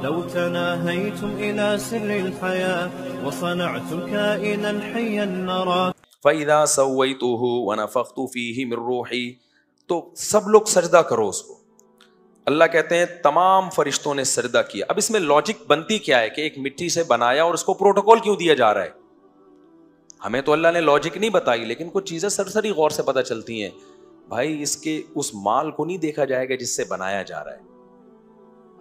لو تناهيتم إلى سر الحياة وصنعتم كائنا حيا نرى فَإِذَا سَوَّيْتُهُ وَنَفَخْتُ فِيهِ مِن رُّوحِي، تو سب لوگ سجدہ کرو اس کو. اللہ کہتے ہیں تمام فرشتوں نے سجدہ کیا. اب اس میں لاجک بنتی کیا ہے کہ ایک مٹی سے بنایا اور اس کو پروٹوکول کیوں دیا جا رہا ہے؟ ہمیں تو اللہ نے لاجک نہیں بتائی، لیکن کچھ چیزیں سرسری غور سے پتہ چلتی ہیں. بھائی اس کے اس مال کو نہیں دیکھا جائے گا جس سے بنایا جا رہا ہے.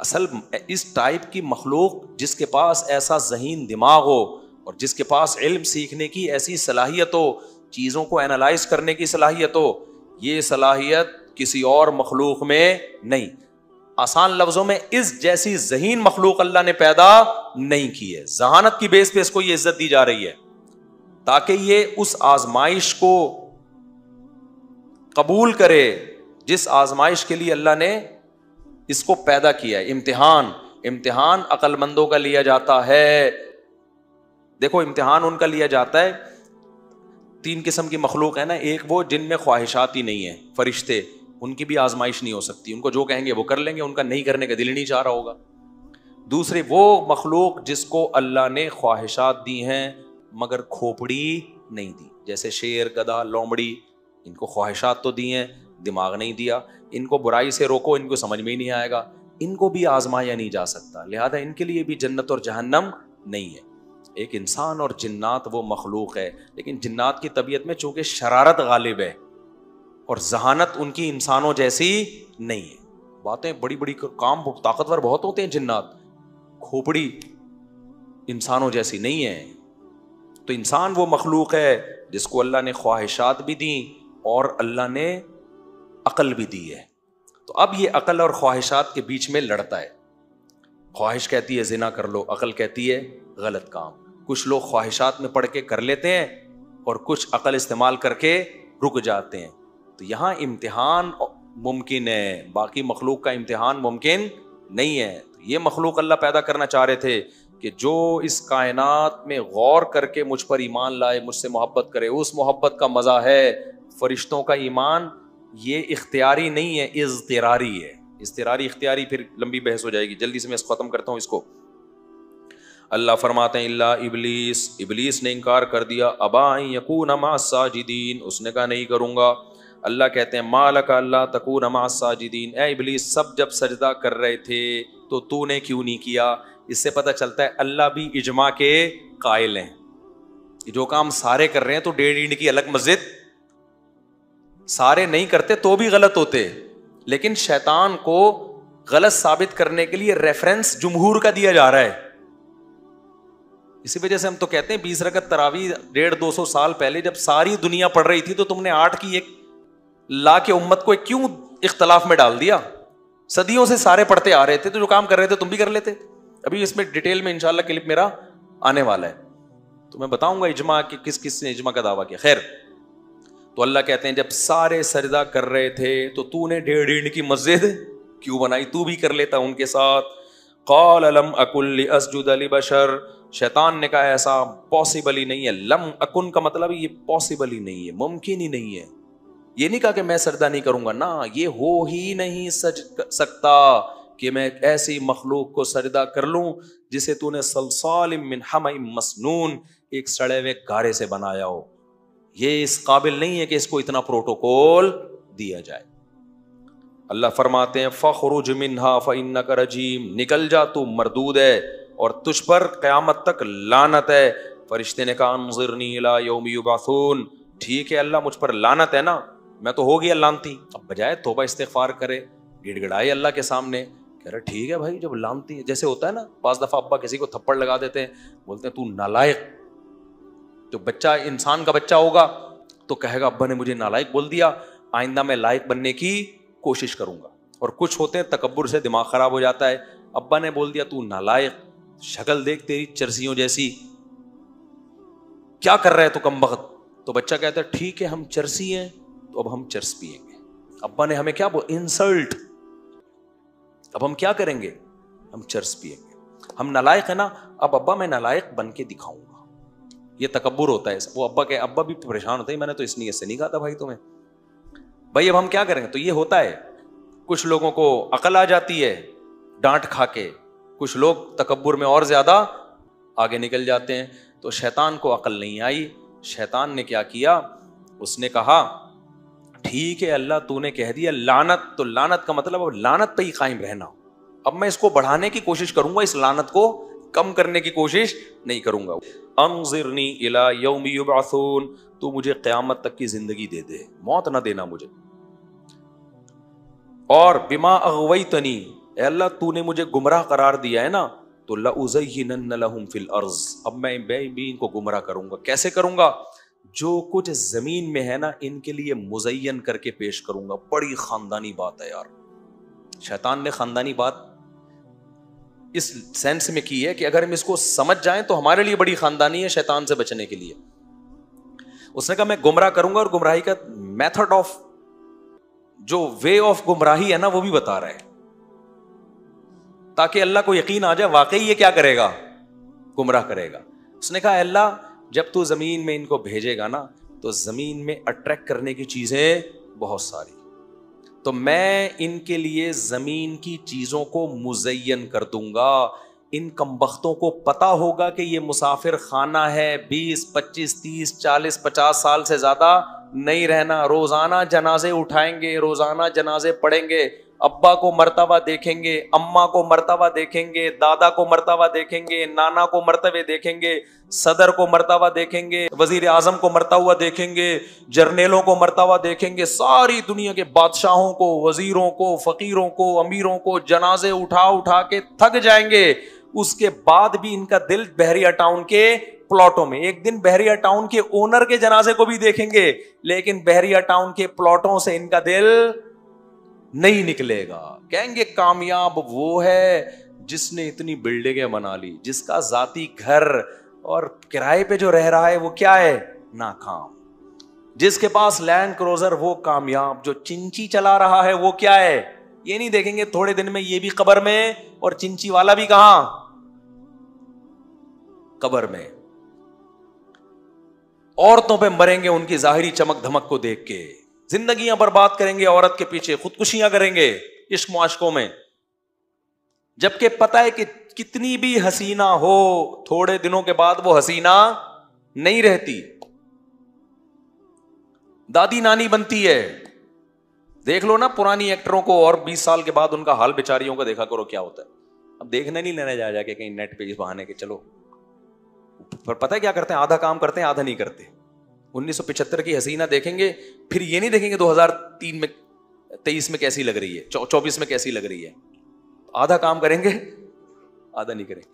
اصل اس ٹائپ کی مخلوق جس کے پاس ایسا ذہین دماغ ہو اور جس کے پاس علم سیکھنے کی ایسی صلاحیت ہو، چیزوں کو اینالائز کرنے کی صلاحیت ہو، یہ صلاحیت کسی اور مخلوق میں نہیں. آسان لفظوں میں اس جیسی ذہین مخلوق اللہ نے پیدا نہیں کی ہے. ذہانت کی بیس پہ اس کو یہ عزت دی جا رہی ہے تاکہ یہ اس آزمائش کو قبول کرے جس آزمائش کے لیے اللہ نے اس کو پیدا کیا ہے. امتحان عقل مندوں کا لیا جاتا ہے. دیکھو امتحان ان کا لیا جاتا ہے. 3 قسم کی مخلوق ہے نا. ایک وہ جن میں خواہشات ہی نہیں ہیں، فرشتے، ان کی بھی آزمائش نہیں ہو سکتی. ان کو جو کہیں گے وہ کر لیں گے، ان کا نہیں کرنے کا دل نہیں چاہ رہا ہوگا. دوسرے وہ مخلوق جس کو اللہ نے خواہشات دی ہیں مگر کھوپڑی نہیں دی، جیسے شیر، گدھا، لومڑی. ان کو خواہشات تو دی ہیں، دماغ نہیں دیا. ان کو برائی سے روکو، ان کو سمجھ میں ہی نہیں آئے گا. ان کو بھی آزمایا نہیں جا سکتا، لہذا ان کے لیے بھی جنت اور جہنم نہیں ہے. ایک انسان اور جنات وہ مخلوق ہے، لیکن جنات کی طبیعت میں چونکہ شرارت غالب ہے اور ذہانت ان کی انسانوں جیسی نہیں ہے. باتیں بڑی بڑی کام طاقتور بہت ہوتے ہیں جنات، کھوپڑی انسانوں جیسی نہیں ہے. تو انسان وہ مخلوق ہے جس کو اللہ نے خواہشات بھی دیں اور اللہ نے عقل بھی دی ہے. تو اب یہ عقل اور خواہشات کے بیچ میں لڑتا ہے. خواہش کہتی ہے زنا کر لو، عقل کہتی ہے غلط کام. کچھ لوگ خواہشات میں پڑھ کے کر لیتے ہیں اور کچھ عقل استعمال کر کے رک جاتے ہیں. تو یہاں امتحان ممکن ہے، باقی مخلوق کا امتحان ممکن نہیں ہے. یہ مخلوق اللہ پیدا کرنا چاہ رہے تھے کہ جو اس کائنات میں غور کر کے مجھ پر ایمان لائے، مجھ سے محبت کرے، اس محبت کا مزہ ہے. فرشتوں کا ایمان یہ اختیاری نہیں ہے، اضطراری ہے. اضطراری اختیاری پھر لمبی بحث ہو جائے گی، جلدی سے میں ختم کرتا ہوں اس کو. اللہ فرماتے ہیں اللہ ابلیس نے انکار کر دیا. ابا ان یکون مع الساجدین، اس نے کہا نہیں کروں گا. اللہ کہتے ہیں ما لک الا تکون مع الساجدین، اے ابلیس سب جب سجدہ کر رہے تھے تو نے کیوں نہیں کیا؟ اس سے پتہ چلتا ہے اللہ بھی اجماع کے قائل ہیں. جو کام سارے کر رہے ہیں تو 1.5 اینٹ کی الگ مسجد، سارے نہیں کرتے تو بھی غلط ہوتے، لیکن شیطان کو غلط ثابت کرنے کے لیے ریفرنس جمہور کا دیا جا رہا ہے. اسی وجہ سے ہم تو کہتے ہیں 20 رکعت تراویح 150-200 سال پہلے جب ساری دنیا پڑھ رہی تھی تو تم نے 8 کی ایک لا کے امت کو کیوں اختلاف میں ڈال دیا؟ صدیوں سے سارے پڑھتے آ رہے تھے، تو جو کام کر رہے تھے تم بھی کر لیتے. ابھی اس میں ڈیٹیل میں انشاءاللہ کلپ میرا آنے والا ہے تو میں بتاؤں گا اجماع کہ کس کس نے اجماع کا دعویٰ کیا. خیر، تو اللہ کہتے ہیں جب سارے سجدہ کر رہے تھے تو نے 1.5 اینٹ کی مسجد کیوں بنائی؟ تو بھی کر لیتا ان کے ساتھ. قال لم اکن لاسجد لبشر، شیطان نے کہا ایسا پاسبل ہی نہیں ہے. لم اکن کا مطلب یہ پاسبل ہی نہیں ہے، ممکن ہی نہیں ہے. یہ نہیں کہا کہ میں سجدہ نہیں کروں گا، نہ، یہ ہو ہی نہیں سکتا کہ میں ایسی مخلوق کو سجدہ کر لوں جسے تو نے صلصال من حمأ مسنون، ایک سڑے ہوئے گارے سے بنایا ہو. یہ اس قابل نہیں ہے کہ اس کو اتنا پروٹوکول دیا جائے. اللہ فرماتے ہیں فخرج منہا فانک رجیم، نکل جا تو مردود ہے اور تجھ پر قیامت تک لعنت ہے. فرشتے نے کہا انظرنی الی یوم یبعثون، ٹھیک ہے اللہ مجھ پر لعنت ہے نا، میں تو ہو گیا لعنتی. اب بجائے توبہ استغفار کرے، گڑ گڑائے اللہ کے سامنے، کہہ رہے ٹھیک ہے بھائی جب لعنتی، جیسے ہوتا ہے نا بعض دفعہ ابا کسی کو تھپڑ لگا دیتے ہیں، بولتے ہیں تو نالائق. جو بچہ انسان کا بچہ ہوگا تو کہے گا ابا نے مجھے نالائق بول دیا، آئندہ میں لائق بننے کی کوشش کروں گا. اور کچھ ہوتے ہیں تکبر سے دماغ خراب ہو جاتا ہے، ابا نے بول دیا تو نالائق، شکل دیکھ تیری چرسیوں جیسی، کیا کر رہے تو کم بخت. تو بچہ کہتا ہے ٹھیک ہے ہم چرسی ہیں تو اب ہم چرس پیئیں گے. ابا نے ہمیں کیا انسلٹ، اب ہم کیا کریں گے؟ ہم چرس پیئیں گے. ہم نالائق ہیں نا، اب ابا میں نالائق بن کے دکھاؤں گا. یہ تکبر ہوتا ہے. وہ ابا بھی پریشان ہوتا ہے، میں نے تو اس نیت سے نہیں کہا تھا بھائی تمہیں، بھائی اب ہم کیا کریں گے. تو یہ ہوتا ہے، کچھ لوگوں کو عقل آ جاتی ہے ڈانٹ کھا کے، کچھ لوگ تکبر میں اور زیادہ آگے نکل جاتے ہیں. تو شیطان کو عقل نہیں آئی. شیطان نے کیا کیا, اس نے کہا ٹھیک ہے اللہ تو نے کہہ دیا لعنت, تو لعنت کا مطلب اب لعنت پہ ہی قائم رہنا. اب میں اس کو بڑھانے کی کوشش کروں گا, اس لعنت کو کم کرنے کی کوشش نہیں کروں گا. انظرنی الی یوم یبعثون, تو مجھے قیامت تک کی زندگی دے دے, موت نہ دینا مجھے. اور بما اغویتنی, اے اللہ تو نے مجھے گمراہ قرار دیا ہے نا, تو لأزینن لہم فی الارض, اب میں بھی ان کو گمراہ کروں گا. کیسے کروں گا؟ جو کچھ زمین میں ہے نا ان کے لیے مزین کر کے پیش کروں گا. بڑی خاندانی بات ہے یار. شیطان نے خاندانی بات اس سینس میں کی ہے کہ اگر ہم اس کو سمجھ جائیں تو ہمارے لیے بڑی خاندانی ہے شیطان سے بچنے کے لیے. اس نے کہا میں گمراہ کروں گا, اور گمراہی کا میتھڈ آف, جو وے آف گمراہی ہے نا وہ بھی بتا رہا ہے, تاکہ اللہ کو یقین آ جائے واقعی یہ کیا کرے گا, گمراہ کرے گا. اس نے کہا اللہ جب تو زمین میں ان کو بھیجے گا نا تو زمین میں اٹریکٹ کرنے کی چیزیں بہت ساری, تو میں ان کے لیے زمین کی چیزوں کو مزین کر دوں گا. ان کمبختوں کو پتا ہوگا کہ یہ مسافر خانہ ہے, 20, 25, 30, 40, 50 سال سے زیادہ نہیں رہنا. روزانہ جنازے اٹھائیں گے, روزانہ جنازے پڑھیں گے, ابا کو مرتبہ دیکھیں گے, اماں کو مرتبہ دیکھیں گے, دادا کو مرتبہ دیکھیں گے, نانا کو مرتبہ دیکھیں گے, صدر کو مرتبہ دیکھیں گے, وزیر اعظم کو مرتبہ دیکھیں گے, جرنیلوں کو مرتبہ دیکھیں گے, ساری دنیا کے بادشاہوں کو, وزیروں کو, فقیروں کو, امیروں کو جنازے اٹھا کے تھک جائیں گے. اس کے بعد بھی ان کا دل بحریہ ٹاؤن کے پلاٹوں میں, ایک دن بحریہ ٹاؤن کے اونر کے جنازے کو بھی دیکھیں گے, لیکن بحریہ ٹاؤن کے پلاٹوں سے ان کا دل نہیں نکلے گا. کہیں گے کامیاب وہ ہے جس نے اتنی بلڈنگیں بنا لی, جس کا ذاتی گھر اور کرائے پہ جو رہ رہا ہے وہ کیا ہے, ناکام. جس کے پاس لینڈ کروزر وہ کامیاب, جو چنچی چلا رہا ہے وہ کیا ہے. یہ نہیں دیکھیں گے تھوڑے دن میں یہ بھی قبر میں اور چنچی والا بھی کہاں, قبر میں. عورتوں پہ مریں گے ان کی ظاہری چمک دھمک کو دیکھ کے, زندگیاں برباد کریں گے عورت کے پیچھے, خودکشیاں کریں گے عشق معاشقوں میں, جبکہ پتہ ہے کہ کتنی بھی حسینہ ہو تھوڑے دنوں کے بعد وہ حسینہ نہیں رہتی, دادی نانی بنتی ہے. دیکھ لو نا پرانی ایکٹروں کو, اور 20 سال کے بعد ان کا حال بیچاریوں کا دیکھا کرو کیا ہوتا ہے. اب دیکھنے نہیں لینے جا کے کہیں نیٹ پہ اس بہانے کے چلو, پر پتہ ہے کیا کرتے ہیں, آدھا کام کرتے ہیں آدھا نہیں کرتے. 1975 کی حسینہ دیکھیں گے, پھر یہ نہیں دیکھیں گے 2003 میں 23 میں کیسی لگ رہی ہے, 24 میں کیسی لگ رہی ہے. آدھا کام کریں گے آدھا نہیں کریں گے.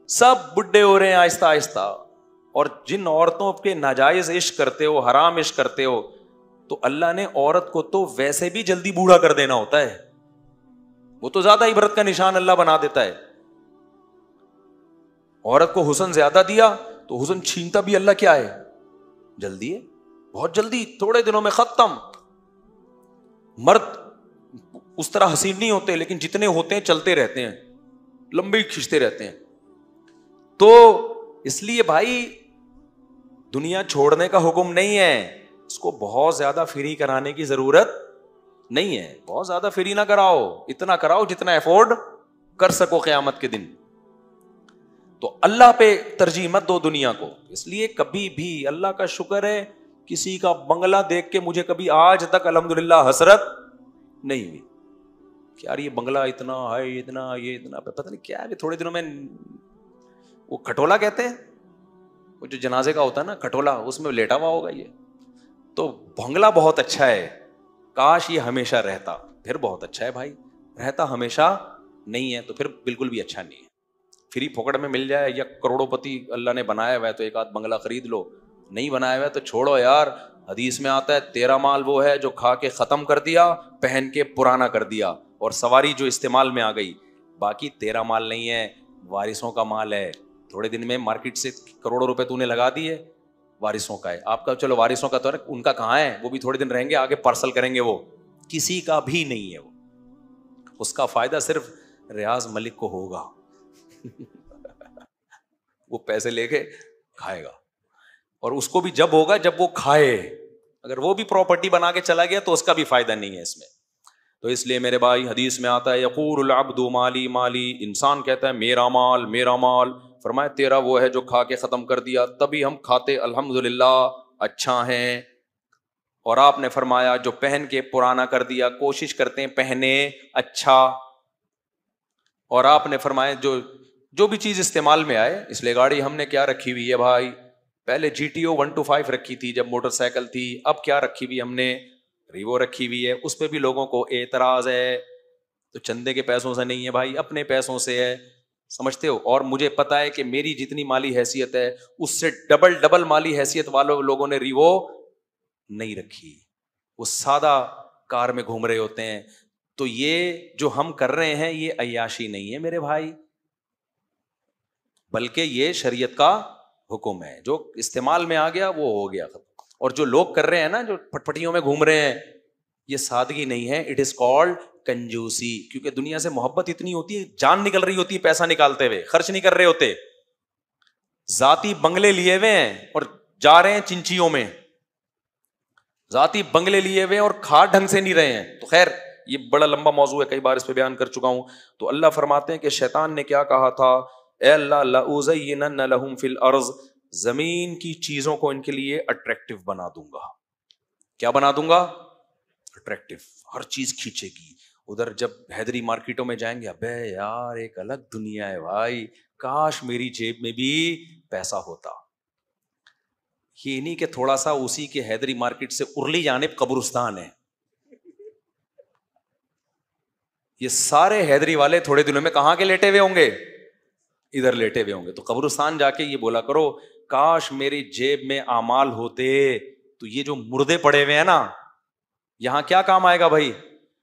سب بڈھے ہو رہے ہیں آہستہ آہستہ. اور جن عورتوں کے ناجائز عشق کرتے ہو, حرام عشق کرتے ہو, تو اللہ نے عورت کو تو ویسے بھی جلدی بوڑھا کر دینا ہوتا ہے, وہ تو زیادہ عبرت کا نشان اللہ بنا دیتا ہے. عورت کو حسن زیادہ دیا تو حسن چھینتا بھی اللہ کیا ہے, جلدی ہے, بہت جلدی, تھوڑے دنوں میں ختم. مرد اس طرح حسین نہیں ہوتے, لیکن جتنے ہوتے ہیں چلتے رہتے ہیں, لمبے کھینچتے رہتے ہیں. تو اس لیے بھائی دنیا چھوڑنے کا حکم نہیں ہے, اس کو بہت زیادہ فری کرانے کی ضرورت نہیں ہے. بہت زیادہ فری نہ کراؤ, اتنا کراؤ جتنا افورڈ کر سکو قیامت کے دن. تو اللہ پہ ترجیح مت دو دنیا کو. اس لیے کبھی بھی اللہ کا شکر ہے کسی کا بنگلہ دیکھ کے مجھے کبھی آج تک الحمدللہ حسرت نہیں ہوئی کہ یار یہ بنگلہ اتنا ہے, اتنا یہ اتنا, پتہ نہیں کیا ہے. تھوڑے دنوں میں وہ کھٹولا کہتے ہیں, وہ جو جنازے کا ہوتا ہے نا کھٹولا, اس میں لیٹا ہوا ہوگا یہ. تو بنگلہ بہت اچھا ہے, کاش یہ ہمیشہ رہتا, پھر بہت اچھا ہے بھائی. رہتا ہمیشہ نہیں ہے تو پھر بالکل بھی اچھا نہیں ہے. فری پھوکڑ میں مل جائے, یا کروڑوں پتی اللہ نے بنایا ہوا ہے تو ایک آدھ بنگلہ خرید لو, نہیں بنایا ہوا ہے تو چھوڑو یار. حدیث میں آتا ہے 13 مال وہ ہے جو کھا کے ختم کر دیا, پہن کے پرانا کر دیا, اور سواری جو استعمال میں آ گئی. باقی 13 مال نہیں ہے, وارثوں کا مال ہے. تھوڑے دن میں مارکیٹ سے کروڑوں روپے تو نے لگا دیے, وارثوں کا ہے. آپ کا چلو وارثوں کا تو ہے, ان کا کہاں ہے, وہ بھی تھوڑے دن رہیں گے, آگے پارسل کریں گے, وہ کسی کا بھی نہیں ہے. وہ اس کا فائدہ صرف ریاض ملک کو ہوگا. وہ پیسے لے کے کھائے گا, اور اس کو بھی جب ہوگا جب وہ کھائے. اگر وہ بھی پراپرٹی بنا کے چلا گیا تو اس کا بھی فائدہ نہیں ہے اس میں. تو اس لیے میرے بھائی حدیث میں آتا ہے یقول العبد مالی مالی، انسان کہتا ہے میرا مال میرا مال، فرمایا تیرا وہ ہے جو کھا کے ختم کر دیا، تبھی ہم کھاتے الحمدللہ اچھا ہیں، اور آپ نے فرمایا جو پہن کے پرانا کر دیا کوشش کرتے ہیں پہنے اچھا، اور آپ نے فرمایا جو بھی چیز استعمال میں آئے، اس لیے گاڑی ہم نے کیا رکھی ہوئی ہے بھائی، پہلے GTO 125 رکھی تھی جب موٹر سائیکل تھی، اب کیا رکھی ہوئی ہم نے، ریوو رکھی ہوئی ہے، اس پہ بھی لوگوں کو اعتراض ہے، تو چندے کے پیسوں سے نہیں ہے بھائی، اپنے پیسوں سے ہے، سمجھتے ہو، اور مجھے پتا ہے کہ میری جتنی مالی حیثیت ہے اس سے ڈبل مالی حیثیت والوں لوگوں نے ریوو نہیں رکھی، وہ سادہ کار میں گھوم رہے ہوتے ہیں، تو یہ جو ہم کر رہے ہیں یہ عیاشی نہیں ہے میرے بھائی، بلکہ یہ شریعت کا حکم ہے، جو استعمال میں آ گیا وہ ہو گیا ختم، اور جو لوگ کر رہے ہیں نا جو پٹ پٹیوں میں گھوم رہے ہیں، یہ سادگی نہیں ہے، اٹ از کالڈ کنجوسی، کیونکہ دنیا سے محبت اتنی ہوتی ہے، جان نکل رہی ہوتی ہے پیسہ نکالتے ہوئے، خرچ نہیں کر رہے ہوتے، ذاتی بنگلے لیے ہوئے ہیں اور جا رہے ہیں چنچیوں میں، ذاتی بنگلے لیے ہوئے اور کھا ڈھنگ سے نہیں رہے ہیں، تو خیر یہ بڑا لمبا موضوع ہے، کئی بار اس پہ بیان کر چکا ہوں، تو اللہ فرماتے ہیں کہ شیطان نے کیا کہا تھا، اے اللہ لَأُزَيِّنَنَّ لَهُمْ فِي الْأَرْضِ، زمین کی چیزوں کو ان کے لیے اٹریکٹیو بنا دوں گا، کیا بنا دوں گا، اٹریکٹیو، ہر چیز کھینچے گی، ادھر جب حیدری مارکیٹوں میں جائیں گے، ابے یار ایک الگ دنیا ہے بھائی، کاش میری جیب میں بھی پیسہ ہوتا، یہ نہیں کہ تھوڑا سا اسی کے حیدری مارکیٹ سے ارلی جانب قبرستان ہے، یہ سارے حیدری والے تھوڑے دنوں میں کہاں کے لیٹے ہوئے ہوں گے، ادھر لیٹے ہوئے ہوں گے، تو قبرستان جا کے یہ بولا کرو کاش میری جیب میں اعمال ہوتے، تو یہ جو مردے پڑے ہوئے ہیں نا یہاں کیا کام آئے گا بھائی،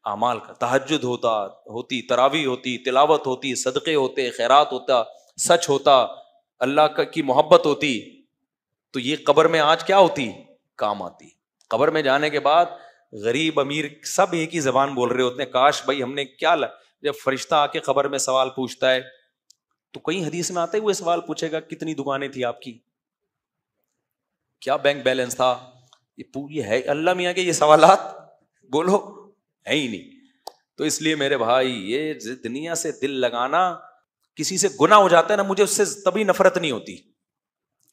اعمال کا، تہجد ہوتی، تراویح ہوتی، تلاوت ہوتی، صدقے ہوتے، خیرات ہوتا، سچ ہوتا، اللہ کی محبت ہوتی، تو یہ قبر میں آج کیا ہوتی، کام آتی، قبر میں جانے کے بعد غریب امیر سب ایک ہی زبان بول رہے ہوتے ہیں، کاش بھائی ہم نے کیا جب فرشتہ آ کے قبر میں سوال پوچھتا ہے تو کئی حدیث میں آتے ہوئے سوال پوچھے گا کتنی دکانیں تھی آپ کی، کیا بینک بیلنس تھا، یہ ہے اللہ میاں کے یہ سوالات بولو ہے ہی نہیں، تو اس لیے میرے بھائی یہ دنیا سے دل لگانا، کسی سے گناہ ہو جاتا ہے نا مجھے اس سے تبھی نفرت نہیں ہوتی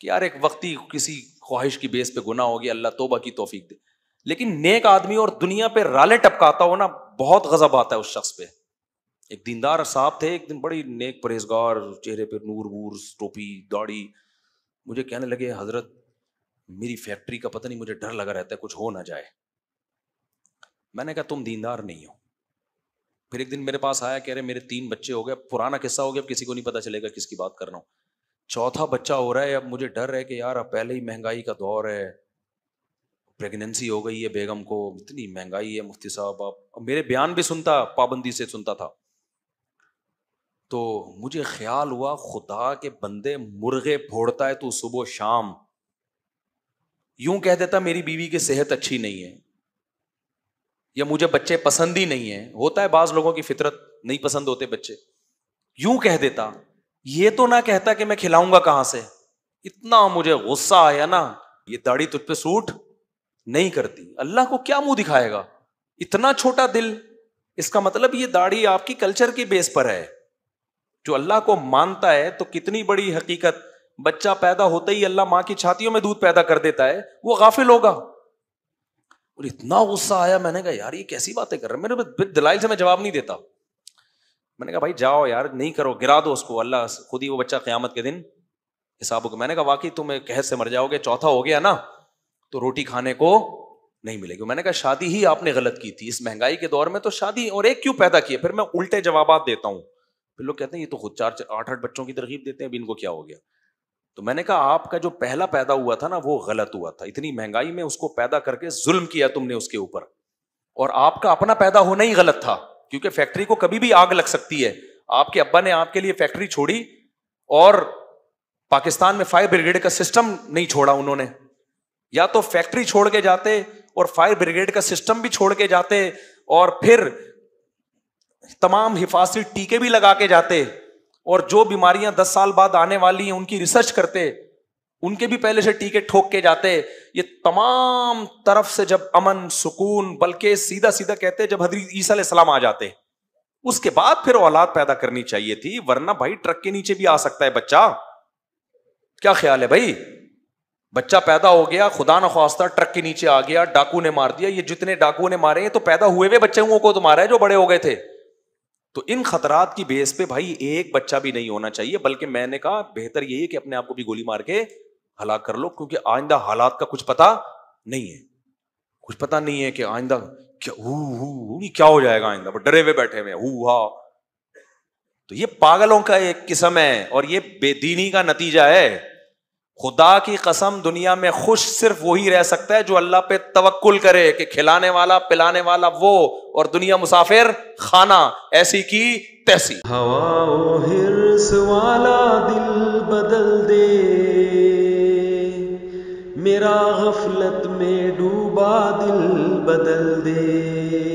کہ یار ایک وقتی کسی خواہش کی بیس پہ گناہ ہو گیا، اللہ توبہ کی توفیق دے، لیکن نیک آدمی اور دنیا پہ رالے ٹپکاتا ہو نا بہت غضب آتا ہے اس شخص پہ، ایک دیندار صاحب تھے ایک دن بڑی نیک پرہیزگار، چہرے پہ نور وور، ٹوپی داڑھی، مجھے کہنے لگے حضرت میری فیکٹری کا پتہ نہیں مجھے ڈر لگا رہتا ہے کچھ ہو نہ جائے، میں نے کہا تم دیندار نہیں ہو، پھر ایک دن میرے پاس آیا کہہ رہے میرے 3 بچے ہو گئے، پرانا قصہ ہو گیا، اب کسی کو نہیں پتا چلے گا کس کی بات کر رہا ہوں، 4تھا بچہ ہو رہا ہے، اب مجھے ڈر ہے کہ یار اب پہلے ہی مہنگائی کا دور ہے، پریگنینسی ہو گئی ہے بیگم کو، اتنی مہنگائی ہے مفتی صاحب، آپ میرے بیان بھی سنتا، پابندی سے سنتا تھا، تو مجھے خیال ہوا خدا کے بندے مرغے پھوڑتا ہے تو صبح و شام، یوں کہہ دیتا میری بیوی کی صحت اچھی نہیں ہے یا مجھے بچے پسند ہی نہیں ہے، ہوتا ہے بعض لوگوں کی فطرت نہیں پسند ہوتے بچے، یوں کہہ دیتا، یہ تو نہ کہتا کہ میں کھلاؤں گا کہاں سے، اتنا مجھے غصہ آیا نا، یہ داڑھی تجھ پہ سوٹ نہیں کرتی، اللہ کو کیا منہ دکھائے گا، اتنا چھوٹا دل، اس کا مطلب یہ داڑھی آپ کی کلچر کی بیس پر ہے، جو اللہ کو مانتا ہے تو کتنی بڑی حقیقت، بچہ پیدا ہوتا ہی اللہ ماں کی چھاتیوں میں دودھ پیدا کر دیتا ہے، وہ غافل ہوگا، اور اتنا غصہ آیا، میں نے کہا یار یہ کیسی باتیں کر رہے ہیں، میرے دلائل سے میں جواب نہیں دیتا، میں نے کہا بھائی جاؤ یار نہیں کرو، گرا دو اس کو، اللہ خود ہی وہ بچہ قیامت کے دن حساب کو، میں نے کہا واقعی تم قحط سے مر جاؤ گے، 4تھا ہو گیا نا تو روٹی کھانے کو نہیں ملے گی، میں نے کہا شادی ہی آپ نے غلط کی تھی، اس مہنگائی کے دور میں تو شادی اور ایک کیوں پیدا کیا، پھر میں الٹے جوابات دیتا ہوں، پھر لوگ کہتے ہیں یہ تو خود 8 بچوں کی ترغیب دیتے ہیں، اب ان کو کیا ہو گیا، تو میں نے کہا آپ کا جو پہلا پیدا ہوا تھا نا وہ غلط ہوا تھا، اتنی مہنگائی میں اس کو پیدا کر کے ظلم کیا تم نے اس کے اوپر، اور آپ کا اپنا پیدا ہونا ہی غلط تھا، کیونکہ فیکٹری کو کبھی بھی آگ لگ سکتی ہے، آپ کے ابا نے آپ کے لیے فیکٹری چھوڑی اور پاکستان میں فائر بریگیڈ کا سسٹم نہیں چھوڑا انہوں نے، یا تو فیکٹری چھوڑ کے جاتے اور فائر بریگیڈ کا سسٹم بھی چھوڑ کے جاتے اور پھر تمام حفاظتی ٹیکے بھی لگا کے جاتے اور جو بیماریاں 10 سال بعد آنے والی ہیں ان کی ریسرچ کرتے، ان کے بھی پہلے سے ٹیکے ٹھوک کے جاتے. یہ تمام طرف سے جب امن سکون, بلکہ سیدھا سیدھا کہتے جب حضرت عیسیٰ علیہ السلام آ جاتے, اس کے بعد پھر اولاد پیدا کرنی چاہیے تھی, ورنہ بھائی ٹرک کے نیچے بھی آ سکتا ہے بچہ. کیا خیال ہے بھائی؟ بچہ پیدا ہو گیا, خدا نخواستہ ٹرک کے نیچے آ گیا, ڈاکو نے مار دیا. یہ جتنے ڈاکو نے مارے ہیں تو پیدا ہوئے ہوئے بچے کو تو مارا ہے جو بڑے ہو گئے تھے. تو ان خطرات کی بیس پہ بھائی ایک بچہ بھی نہیں ہونا چاہیے, بلکہ میں نے کہا بہتر یہی ہے کہ اپنے آپ کو بھی گولی مار کے ہلاک کر لو, کیونکہ آئندہ حالات کا کچھ پتا نہیں ہے. کچھ پتا نہیں ہے کہ آئندہ کیا ہو جائے گا, آئندہ ڈرے ہوئے بیٹھے ہوئے ہاں. تو یہ پاگلوں کا ایک قسم ہے اور یہ بے دینی کا نتیجہ ہے. خدا کی قسم دنیا میں خوش صرف وہی رہ سکتا ہے جو اللہ پہ توکل کرے کہ کھلانے والا پلانے والا وہ, اور دنیا مسافر خانہ, ایسی کی تیسی. ہوا و حرص والا دل بدل دے, میرا غفلت میں ڈوبا دل بدل دے.